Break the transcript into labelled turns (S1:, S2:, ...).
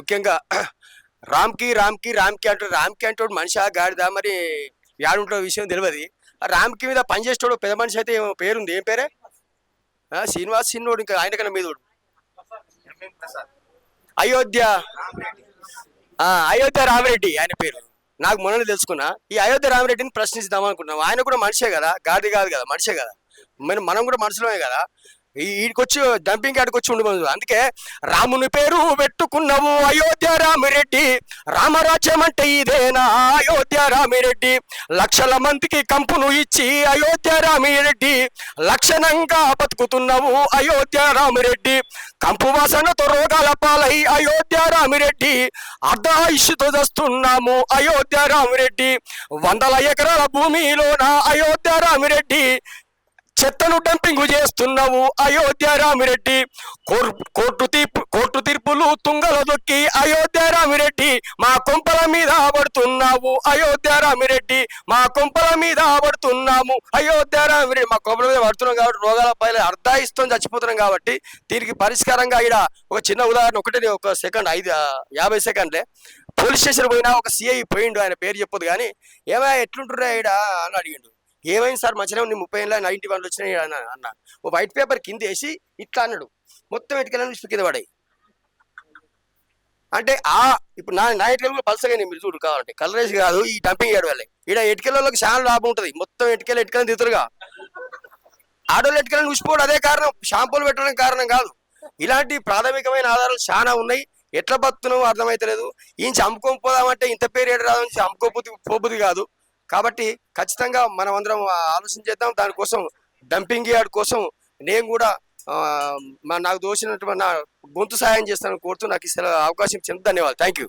S1: ముఖ్యంగా రామ్కి అంటాడు. రామ్కి అంటాడు మనిషి గాడిదా మరి యాడుంటో విషయం తెలియదు. ఆ రామ్కి మీద పనిచేసేటోడు పెద్ద మనిషి అయితే పేరుంది. ఏం పేరే? శ్రీనివాస్ చిన్నోడు, ఇంకా ఆయన కన్నా మీదోడు అయోధ్య. అయోధ్య రామిరెడ్డి ఆయన పేరు. నాకు మొన్న తెలుసుకున్నా. ఈ అయోధ్య రామిరెడ్డిని ప్రశ్నిస్తాం అనుకున్నాం. ఆయన కూడా మనిషే కదా, గాడి కాదు కదా, మనిషే కదా. మనం కూడా మనుషులమే కదా. ఈడికొచ్చి డంపింగ్ యార్డ్కి వచ్చి ఉండదు. అందుకే రాముని పేరు పెట్టుకున్నావు అయోధ్య రామిరెడ్డి, రామరాజ్యం అంటే ఇదేనా అయోధ్య రామిరెడ్డి, లక్షల మందికి కంపును ఇచ్చి అయోధ్య రామిరెడ్డి, లక్షణంగా బతుకుతున్నావు అయోధ్య రామిరెడ్డి, కంపు వాసనతో రోగాల పాలై అయోధ్య రామిరెడ్డి, అర్ధాయుష్తో చేస్తున్నాము అయోధ్య రామిరెడ్డి, 100 ఎకరాల భూమిలోన అయోధ్య రామిరెడ్డి, చెత్తను డంపింగ్ చేస్తున్నావు అయోధ్య రామిరెడ్డి, కోర్టు తీర్పులు తుంగలో దొక్కి అయోధ్య రామిరెడ్డి, మా కొంపల మీద పడుతున్నావు అయోధ్య రామిరెడ్డి, మా కొంపల మీద పడుతున్నాము అయోధ్య రామిరెడ్డి. మా కొంపల మీద పడుతున్నాం కాబట్టి రోగాల పైన అర్ధాయిస్తాం, చచ్చిపోతున్నాం కాబట్టి దీనికి పరిష్కారంగా ఇక్కడ ఒక చిన్న ఉదాహరణ ఒకటే, ఒక సెకండ్ 50 సెకండ్లే. పోలీస్ స్టేషన్ పోయినా ఒక సిఐ పోయిండు, ఆయన పేరు చెప్పదు కానీ, ఏమైనా ఎట్లుంటుర్రా ఈడ అని అడిగిండు. ఏమైంది సార్ మంచిగా ఉంది, 30 ఏళ్ళ 91 వచ్చినాయి అన్న. ఓ వైట్ పేపర్ కింద వేసి ఇట్లా అన్నాడు, మొత్తం ఎటుకెళ్ళని కింద పడాయి. అంటే ఇప్పుడు నా ఎటుకెళ్ళి కూడా పలసగా మీరు చూడు కావాలంటే, కలరేసి కాదు ఈ డంపింగ్ యార్డ్ వల్లే. ఈడ ఎటుకెళ్ళకి చాలా లాభం ఉంటుంది. మొత్తం ఎటుకెళ్ళని దిగుతురుగా ఆడోళ్ళు ఎటుకెళ్ళని చూసిపోవడం అదే కారణం, షాంపూలు పెట్టడం కారణం కాదు. ఇలాంటి ప్రాథమికమైన ఆధారాలు చాలా ఉన్నాయి. ఎట్లా బతున్నావు అర్థమైతలేదు. ఈయన అమ్ముకొని పోదామంటే ఇంత పేరు ఏడు రాదు, పోబుద్ది కాదు. కాబట్టి ఖచ్చితంగా మనం అందరం ఆలోచన చేద్దాం. దానికోసం డంపింగ్ యార్డ్ కోసం నేను కూడా నాకు దోచినటువంటి నా గొంతు సహాయం చేస్తానని కోరుతూ నాకు అవకాశం ఇచ్చిన ధన్యవాదాలు. Thank you.